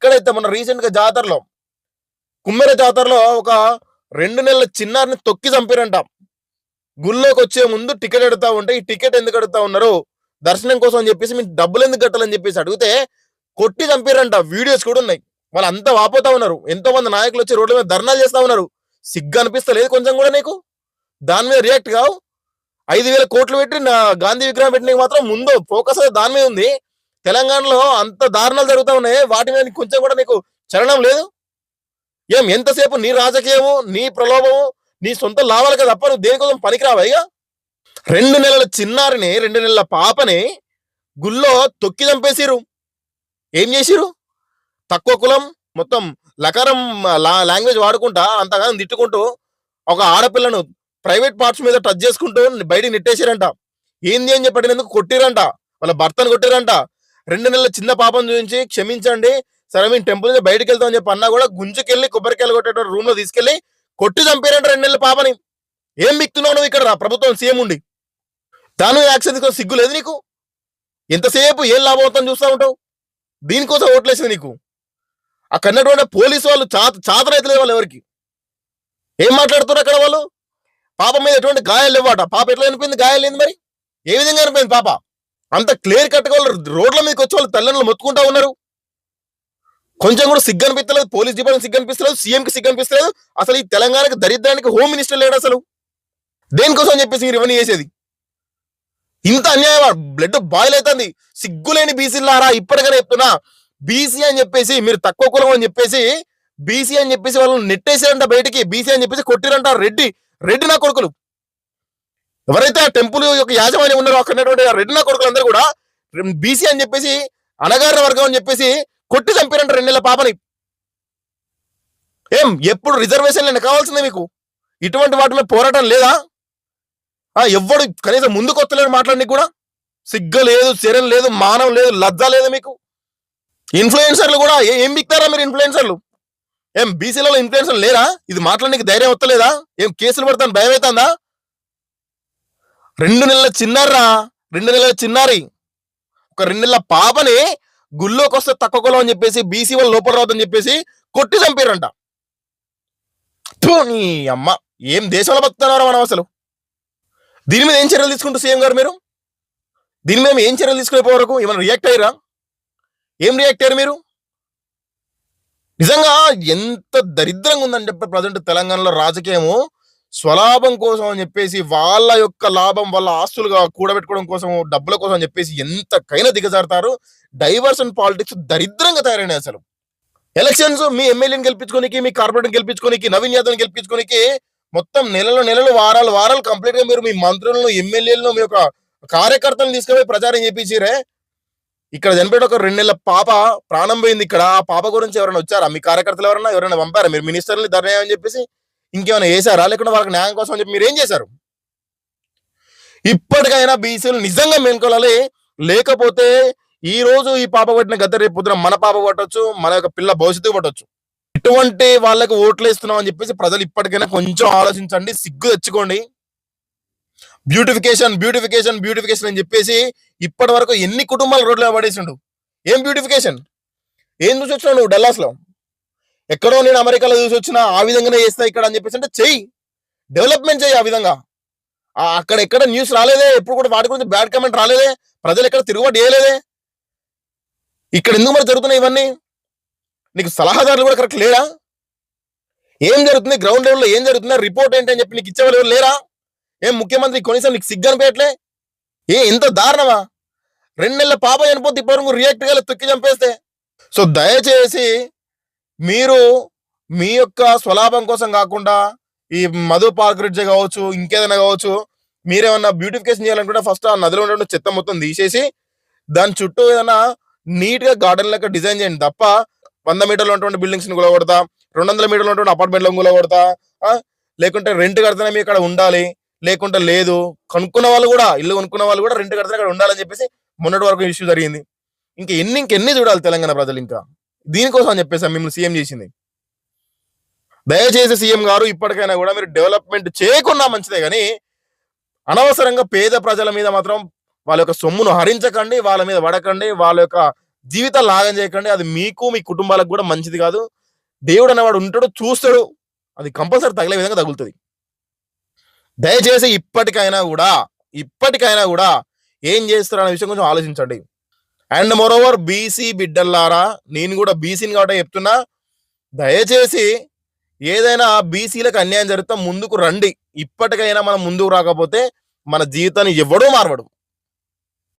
ఎక్కడైతే మొన్న రీసెంట్ గా జాతరలో కుమ్మెర జాతరలో ఒక 2 నెలల చిన్నారిని తొక్కి చంపారంట. గుళ్ళోకి వచ్చే ముందు టికెట్ అడుగుతా ఉంటే ఈ టికెట్ ఎందుకు అడుగుతా ఉన్నారు, దర్శనం కోసం అని చెప్పేసి మీకు డబ్బులు ఎందుకు కట్టాలని చెప్పేసి అడిగితే కొట్టి చంపారంట. వీడియోస్ కూడా ఉన్నాయి. వాళ్ళు అంతా వాపోతా ఉన్నారు. ఎంతో మంది నాయకులు వచ్చి రోడ్ల మీద ధర్నాలు చేస్తా ఉన్నారు. సిగ్గు అనిపిస్తలేదు కొంచెం కూడా నీకు? దాని మీద రియాక్ట్ కావు. 5,000 కోట్లు పెట్టి నా గాంధీ విగ్రహం పెట్టిన మాత్రం ముందు ఫోకస్ దాని మీద ఉంది. తెలంగాణలో అంత దారుణాలు జరుగుతా ఉన్నాయి. వాటి మీద కొంచెం కూడా నీకు చలనం లేదు. ఎంతసేపు నీ రాజకీయము, నీ ప్రలోభము, నీ సొంత లాభాలకే తప్ప నువ్వు దేనికోసం పనికిరావా? ఇక 2 నెలల చిన్నారిని, 2 నెలల పాపని గుళ్ళో తొక్కి చంపేసిరు. ఏం చేసిరు? తక్కువ కులం మొత్తం లకారం లాంగ్వేజ్ వాడుకుంటా అంతగానం తిట్టుకుంటూ ఒక ఆడపిల్లను ప్రైవేట్ పార్ట్స్ మీద టచ్ చేసుకుంటూ బయటికి నెట్టేసారంట. ఏంది అని చెప్పినందుకు కొట్టిరంట. వాళ్ళ భర్తను కొట్టిరంట. 2 నెలల చిన్న పాపను చూపించి క్షమించండి సరే మేము టెంపుల్ నుంచి బయటకు వెళ్తామని చెప్పి అన్నా కూడా గుంజుకెళ్ళి కొబ్బరికాయలు కొట్టే రూమ్ లో తీసుకెళ్లి కొట్టి చంపారంట 2 నెలల పాపని. ఏం బిక్తున్నావు నువ్వు ఇక్కడ ప్రభుత్వం సీఎం ఉండి? దాని యాక్షన్ తీసుకొని సిగ్గు లేదు నీకు? ఎంతసేపు ఏం లాభం అవుతుందని చూస్తూ ఉంటావు? దీనికోసం ఓట్లేసింది నీకు. అక్కడ ఉన్నటువంటి పోలీసు వాళ్ళు చాతరైతలేదు వాళ్ళు ఎవరికి. ఏం మాట్లాడుతున్నారు అక్కడ వాళ్ళు? పాప మీద ఎటువంటి గాయాలు ఇవ్వట. పాప ఎట్లా అనిపోయింది? గాయాలు ఏంది మరి? ఏ విధంగా అనిపోయింది పాప? అంత క్లియర్ కట్ గా వాళ్ళు రోడ్ల మీదకి వచ్చి వాళ్ళు తల్లిదండ్రులు మొత్తుకుంటా ఉన్నారు. కొంచెం కూడా సిగ్గు అనిపిస్తలేదు. పోలీస్ డిపార్ట్మెంట్ సిగ్గు అనిపిస్తలేదు. సీఎం కి సిగ్గు అనిపిస్తలేదు. అసలు ఈ తెలంగాణకి దరిద్రానికి హోమ్ మినిస్టర్ లేడు అసలు. దేనికోసం అని చెప్పేసి మీరు ఇవన్నీ చేసేది? ఇంత అన్యాయం, బ్లడ్ బాయిల్ అవుతుంది. సిగ్గులేని బీసీలారా, ఇప్పటికైనా చెప్తున్నా, బీసీ అని చెప్పేసి మీరు తక్కువ కులం అని చెప్పేసి బీసీ అని చెప్పేసి వాళ్ళని నెట్టేసారంట బయటికి. బీసీ అని చెప్పేసి కొట్టిరంట. రెడ్డి నా కొడుకులు ఎవరైతే ఆ టెంపుల్ యొక్క యాజమాన్యం ఉన్నారో అక్కడ రెడ్డి నా కొడుకులు అందరూ కూడా బీసీ అని చెప్పేసి అణగారిన వర్గం అని చెప్పేసి కొట్టి చంపారంట 2 నెలల పాపని. ఎప్పుడు రిజర్వేషన్లు కావాల్సిందే మీకు? ఇటువంటి వాటి మీద పోరాటం లేదా? ఎవ్వడు కనీసం ముందుకు వస్తలేడు మాట్లాడడానికి కూడా. సిగ్గు లేదు, శరం లేదు, మానం లేదు, లజ్జ లేదు మీకు. ఇన్ఫ్లుయెన్సర్లు కూడా ఏం బిక్తారా మీరు? ఇన్ఫ్లుయెన్సర్లు బీసీలలో ఇన్ఫ్లుయెన్సర్లు లేరా? ఇది మాట్లాడడానికి ధైర్యం వస్తలేదా? కేసులు పడతాను భయం అవుతుందా? 2 నెలల చిన్నారా, 2 నెలల చిన్నారి ఒక 2 నెలల పాపని గుళ్ళోకి వస్తే తక్కువ కులం అని చెప్పేసి బీసీ వాళ్ళు లోపల రావద్దని చెప్పేసి కొట్టి చంపారంట. నీ అమ్మ, ఏం దేశంలో బతుకుతున్నారా మనం అసలు? దీని మీద ఏం చర్యలు తీసుకుంటారు సీఎం గారు మీరు? దీని మీద ఏం చర్యలు తీసుకునే వరకు ఏమైనా రియాక్ట్ అయ్యారా? ఏం రియాక్ట్ అయ్యారు మీరు? నిజంగా ఎంత దరిద్రంగా ఉందని చెప్పి ప్రజెంట్ తెలంగాణలో రాజకీయము స్వలాభం కోసం అని చెప్పేసి వాళ్ళ యొక్క లాభం వాళ్ళ ఆస్తులుగా కూడబెట్టుకోవడం కోసం డబ్బుల కోసం అని చెప్పేసి ఎంతకైనా దిగజారుతారు. డైవర్షన్ పాలిటిక్స్ దరిద్రంగా తయారైనాయి అసలు. ఎలక్షన్స్ మీ ఎమ్మెల్యేని గెలిపించుకోనికి, మీ కార్పొరేటర్ గెలిపించుకోనికి, నవీన్ యాదవ్ని గెలిపించుకోనికి మొత్తం నెలలు వారాలు కంప్లీట్ గా మీరు మీ మంత్రులను, ఎమ్మెల్యేలను, మీ యొక్క కార్యకర్తలను తీసుకుపోయి ప్రచారం చేపించిరే. ఇక్కడ చనిపోయిన ఒక 2 నెలల పాప ప్రాణం పోయింది. ఇక్కడ ఆ పాప గురించి ఎవరైనా వచ్చారా? మీ కార్యకర్తలు ఎవరైనా పంపారా? మీరు మినిస్టర్ని ధర్నా అని చెప్పేసి ఇంకేమైనా వేసారా? లేకుండా వాళ్ళకి న్యాయం కోసం అని చెప్పి మీరు ఏం చేశారు? ఇప్పటికైనా బీసీలు నిజంగా మేల్కొలాలి. లేకపోతే ఈ రోజు ఈ పాప కొట్టిన గత రేపు పొద్దున మన పాప కొట్టొచ్చు, మన యొక్క పిల్ల భవిష్యత్తు కొట్టొచ్చు. ఇటువంటి వాళ్ళకి ఓట్లు వేస్తున్నాం అని చెప్పేసి ప్రజలు ఇప్పటికైనా కొంచెం ఆలోచించండి. సిగ్గు తెచ్చుకోండి. బ్యూటిఫికేషన్ అని చెప్పేసి ఇప్పటి వరకు ఎన్ని కుటుంబాలు రోడ్లో పడేసిండు? ఏం బ్యూటిఫికేషన్? ఏం చూసి వచ్చినావు నువ్వు? డల్లాస్ లో ఎక్కడో, నేను అమెరికాలో చూసి వచ్చినా, ఆ విధంగానే చేస్తా ఇక్కడ అని చెప్పేసి అంటే చెయ్యి, డెవలప్మెంట్ చెయ్యి. ఆ విధంగా అక్కడ ఎక్కడ న్యూస్ రాలేదే, ఎప్పుడు కూడా వాటి గురించి బ్యాడ్ కామెంట్ రాలేదే, ప్రజలు ఎక్కడ తిరుగుబాటు చేయలేదే. ఇక్కడ ఎందుకు మరి జరుగుతున్నాయి ఇవన్నీ? నీకు సలహాదారులు కూడా కరెక్ట్ లేరా? ఏం జరుగుతుంది గ్రౌండ్ లెవెల్లో, ఏం జరుగుతుందా, రిపోర్ట్ ఏంటి అని చెప్పి నీకు ఇచ్చేవాళ్ళు ఎవరు లేరా? ముఖ్యమంత్రి కనీసం నీకు సిగ్గు అనిపించట్లే? ఎంత దారుణమా? 2 నెలల పాప చనిపోతే ఇప్పటివరకు రియాక్ట్ గా తొక్కి చంపేస్తే. సో దయచేసి మీరు మీ యొక్క స్వలాభం కోసం కాకుండా ఈ మధు పార్క్ బ్రిడ్జ్ కావచ్చు, ఇంకేదైనా కావచ్చు, మీరేమన్నా బ్యూటిఫికేషన్ చేయాలనుకుంటే ఫస్ట్ ఆ నదిలో ఉన్న చెత్త మొత్తం తీసేసి దాని చుట్టూ ఏదైనా నీట్ గా గార్డెన్ లెక్క డిజైన్ చేయండి తప్ప 100 మీటర్లు ఉన్నటువంటి బిల్డింగ్స్ ని కూలగొడతా, 200 మీటర్లు ఉన్నటువంటి అపార్ట్మెంట్లను కూలగొడతా, లేకుంటే రెంట్ కడితేనే మీ ఇక్కడ ఉండాలి, లేకుంటే లేదు, ఇల్లు కొనుక్కున్న వాళ్ళు కూడా రెంట్ కడితే అక్కడ ఉండాలని చెప్పేసి మొన్నటి వరకు ఇష్యూ జరిగింది. ఇంకెన్ని చూడాలి తెలంగాణ ప్రజలు? ఇంకా దీనికోసం అని చెప్పేసి మిమ్మల్ని సీఎం చేసింది. దయచేసి సీఎం గారు ఇప్పటికైనా కూడా మీరు డెవలప్మెంట్ చేయకున్నా మంచిదే, కానీ అనవసరంగా పేద ప్రజల మీద మాత్రం వాళ్ళ యొక్క సొమ్మును హరించకండి, వాళ్ళ మీద పడకండి, వాళ్ళ యొక్క జీవితాలు లాగం చేయకండి. అది మీకు మీ కుటుంబాలకు కూడా మంచిది కాదు. దేవుడు అనేవాడు ఉంటాడు, చూస్తాడు. అది కంపల్సరీ తగిలే విధంగా తగులుతుంది. దయచేసి ఇప్పటికైనా కూడా ఏం చేస్తారు అనే విషయం కొంచెం ఆలోచించండి. అండ్ మోరోవర్ బీసీ బిడ్డల్లారా, నేను కూడా బీసీని కాబట్టి చెప్తున్నా, దయచేసి ఏదైనా బీసీలకు అన్యాయం జరిగితే ముందుకు రండి. ఇప్పటికైనా మనం ముందుకు రాకపోతే మన జీవితాన్ని ఎవడూ మార్వడు.